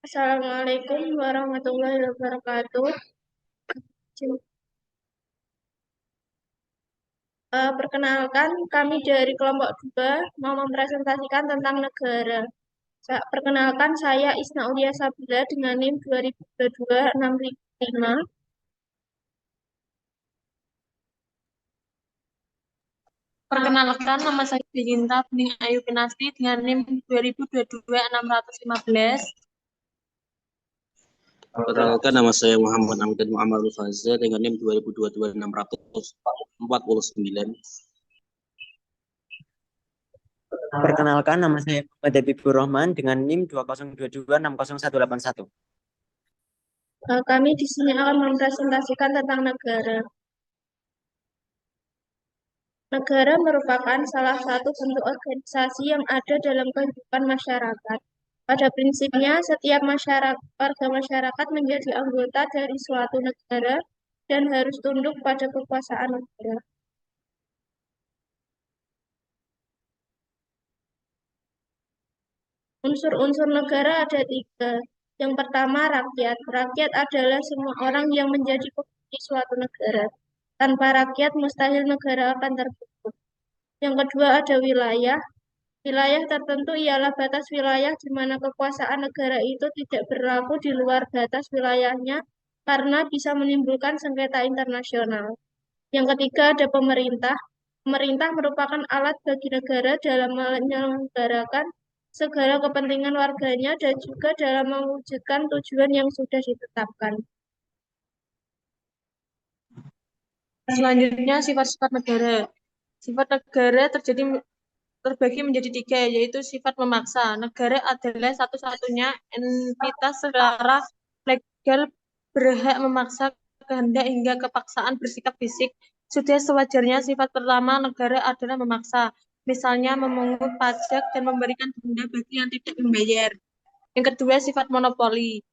Assalamualaikum warahmatullahi wabarakatuh. Perkenalkan, kami dari kelompok 2 mau mempresentasikan tentang negara. Perkenalkan, saya Isna Ulia Sabila dengan NIM 2022-605. Perkenalkan, nama saya Dinta Bening Ayu Kinasti dengan NIM 2022-615. Perkenalkan, nama saya Muhammad Amdan Muhammad Faza dengan NIM 2022-649. Perkenalkan, nama saya Muhammad Habibur Rahman dengan NIM 2022-60181. Kami di sini akan mempresentasikan tentang negara. Negara merupakan salah satu bentuk organisasi yang ada dalam kehidupan masyarakat. Pada prinsipnya, setiap warga masyarakat menjadi anggota dari suatu negara dan harus tunduk pada kekuasaan negara. Unsur-unsur negara ada tiga. Yang pertama, rakyat. Rakyat adalah semua orang yang menjadi penghuni suatu negara. Tanpa rakyat, mustahil negara akan terbentuk. Yang kedua, ada wilayah. Wilayah tertentu ialah batas wilayah di mana kekuasaan negara itu tidak berlaku di luar batas wilayahnya karena bisa menimbulkan sengketa internasional. Yang ketiga ada pemerintah. Pemerintah merupakan alat bagi negara dalam menyelenggarakan segala kepentingan warganya dan juga dalam mewujudkan tujuan yang sudah ditetapkan. Selanjutnya, sifat-sifat negara. Sifat negara terbagi menjadi tiga, yaitu sifat memaksa. Negara adalah satu-satunya entitas secara legal berhak memaksa kehendak hingga kepaksaan bersikap fisik. Sudah sewajarnya sifat pertama negara adalah memaksa, misalnya memungut pajak dan memberikan denda bagi yang tidak membayar. Yang kedua, sifat monopoli.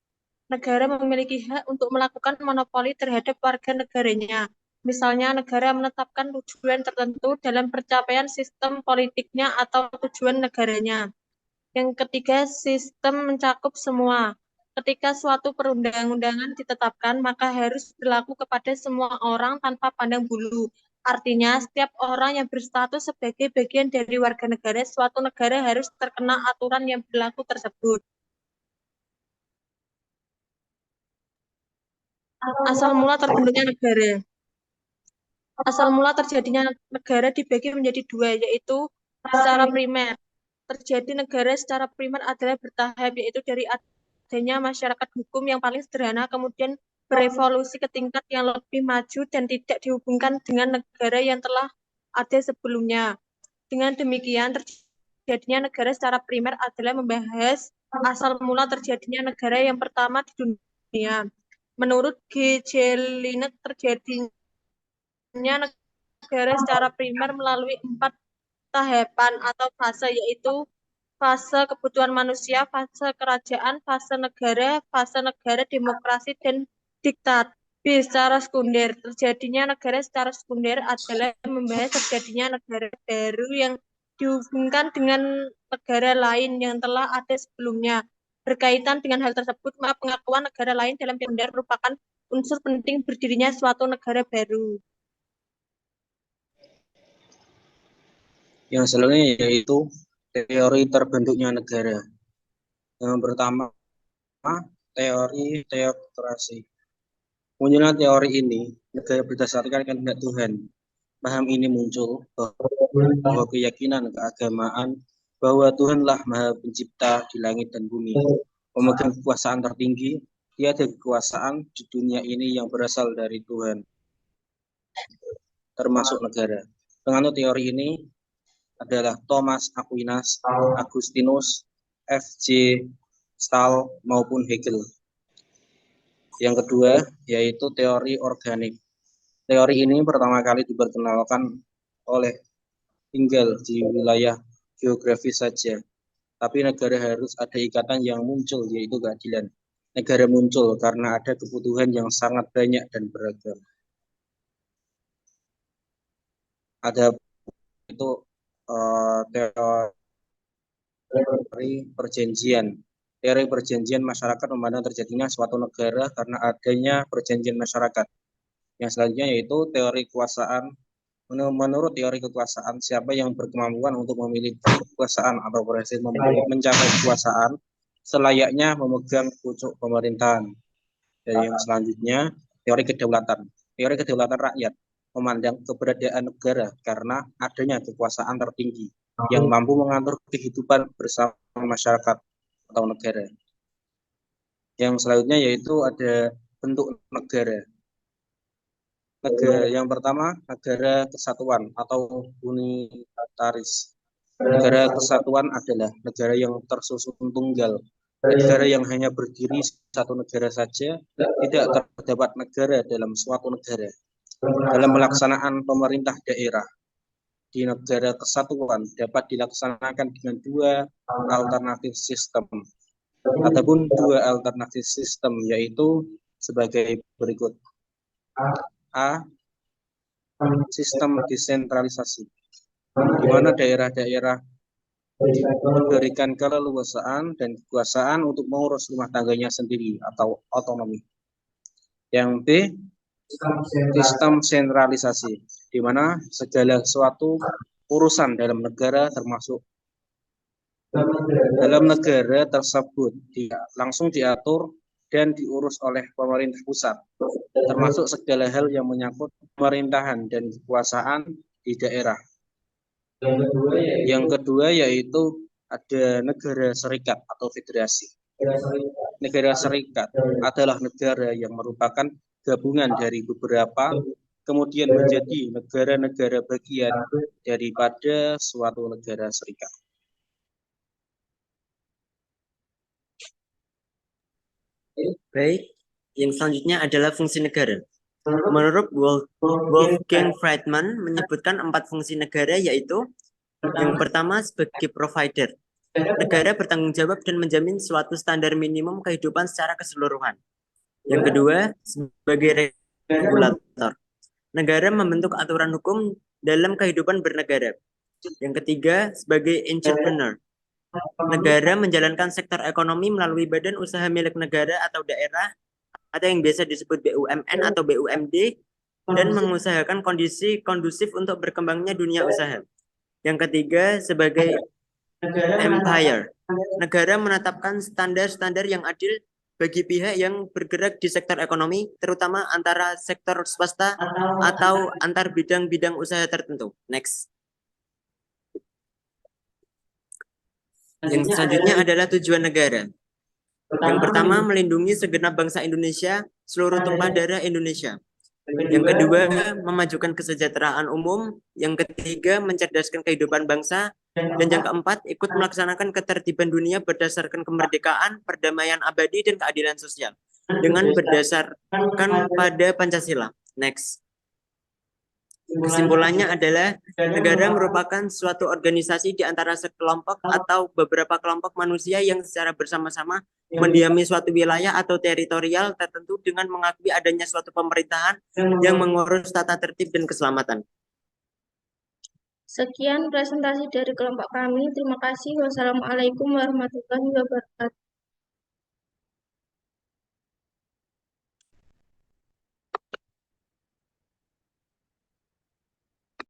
Negara memiliki hak untuk melakukan monopoli terhadap warga negaranya. Misalnya, negara menetapkan tujuan tertentu dalam pencapaian sistem politiknya atau tujuan negaranya. Yang ketiga, sistem mencakup semua. Ketika suatu perundang-undangan ditetapkan, maka harus berlaku kepada semua orang tanpa pandang bulu. Artinya, setiap orang yang berstatus sebagai bagian dari warga negara suatu negara harus terkena aturan yang berlaku tersebut. Asal mula terbentuknya negara. Asal mula terjadinya negara dibagi menjadi dua, yaitu secara primer. Terjadi negara secara primer adalah bertahap, yaitu dari adanya masyarakat hukum yang paling sederhana, kemudian berevolusi ke tingkat yang lebih maju dan tidak dihubungkan dengan negara yang telah ada sebelumnya. Dengan demikian, terjadinya negara secara primer adalah membahas asal mula terjadinya negara yang pertama di dunia. Menurut G. Jelinek, terjadinya negara secara primer melalui 4 tahapan atau fase, yaitu fase kebutuhan manusia, fase kerajaan, fase negara demokrasi, dan diktat. B. Secara sekunder, terjadinya negara secara sekunder adalah membahas terjadinya negara baru yang dihubungkan dengan negara lain yang telah ada sebelumnya. Berkaitan dengan hal tersebut, pengakuan negara lain dalam sekunder merupakan unsur penting berdirinya suatu negara baru. Yang selanjutnya yaitu teori terbentuknya negara. Yang pertama, teori teokrasi. Munculnya teori ini, negara berdasarkan kehendak Tuhan. Paham ini muncul bahwa keyakinan keagamaan bahwa Tuhanlah Maha Pencipta di langit dan bumi, pemegang kekuasaan tertinggi. Tiada kekuasaan di dunia ini yang berasal dari Tuhan, termasuk negara. Penganut teori ini adalah Thomas Aquinas, Agustinus, F.J. Stahl maupun Hegel. Yang kedua yaitu teori organik. Teori ini pertama kali diperkenalkan oleh tinggal di wilayah geografis saja. Tapi negara harus ada ikatan yang muncul, yaitu keadilan. Negara muncul karena ada kebutuhan yang sangat banyak dan beragam. Ada itu teori perjanjian. Teori perjanjian masyarakat memandang terjadinya suatu negara karena adanya perjanjian masyarakat. Yang selanjutnya yaitu teori kekuasaan. Menurut teori kekuasaan, siapa yang berkemampuan untuk memiliki kekuasaan atau berhasil mencapai kekuasaan selayaknya memegang pucuk pemerintahan. Dan yang selanjutnya, teori kedaulatan. Teori kedaulatan rakyat memandang keberadaan negara karena adanya kekuasaan tertinggi yang mampu mengatur kehidupan bersama masyarakat atau negara. Yang selanjutnya yaitu ada bentuk negara. Yang pertama, negara kesatuan atau unitaris. Negara kesatuan adalah negara yang tersusun tunggal, negara yang hanya berdiri satu negara saja, tidak terdapat negara dalam suatu negara. Dalam pelaksanaan pemerintah daerah di negara kesatuan dapat dilaksanakan dengan dua alternatif sistem. Adapun dua alternatif sistem yaitu sebagai berikut. A. Sistem desentralisasi, di mana daerah-daerah diberikan keleluasaan dan kekuasaan untuk mengurus rumah tangganya sendiri atau otonomi. Yang B. Sistem sentralisasi, di mana segala suatu urusan dalam negara termasuk dalam negara tersebut langsung diatur dan diurus oleh pemerintah pusat, termasuk segala hal yang menyangkut pemerintahan dan kekuasaan di daerah. Yang kedua yaitu ada negara serikat atau federasi. Negara serikat adalah negara yang merupakan gabungan dari beberapa, kemudian menjadi negara-negara bagian daripada suatu negara serikat. Baik, yang selanjutnya adalah fungsi negara. Menurut Wolfgang Friedman menyebutkan 4 fungsi negara, yaitu yang pertama sebagai provider. Negara bertanggung jawab dan menjamin suatu standar minimum kehidupan secara keseluruhan. Yang kedua, sebagai regulator. Negara membentuk aturan hukum dalam kehidupan bernegara. Yang ketiga, sebagai entrepreneur. Negara menjalankan sektor ekonomi melalui badan usaha milik negara atau daerah, atau yang biasa disebut BUMN atau BUMD, dan mengusahakan kondisi kondusif untuk berkembangnya dunia usaha. Yang ketiga, sebagai empire. Negara menetapkan standar-standar yang adil bagi pihak yang bergerak di sektor ekonomi, terutama antara sektor swasta atau antar bidang-bidang usaha tertentu. Next. Yang selanjutnya adalah tujuan negara. Yang pertama, melindungi segenap bangsa Indonesia, seluruh tumpah darah Indonesia. Yang kedua, memajukan kesejahteraan umum. Yang ketiga, mencerdaskan kehidupan bangsa. Dan yang keempat, ikut melaksanakan ketertiban dunia berdasarkan kemerdekaan, perdamaian abadi, dan keadilan sosial dengan berdasarkan pada Pancasila. Next. Kesimpulannya adalah negara merupakan suatu organisasi di antara sekelompok atau beberapa kelompok manusia yang secara bersama-sama mendiami suatu wilayah atau teritorial tertentu dengan mengakui adanya suatu pemerintahan yang mengurus tata tertib dan keselamatan. Sekian presentasi dari kelompok kami. Terima kasih. Wassalamualaikum warahmatullahi wabarakatuh.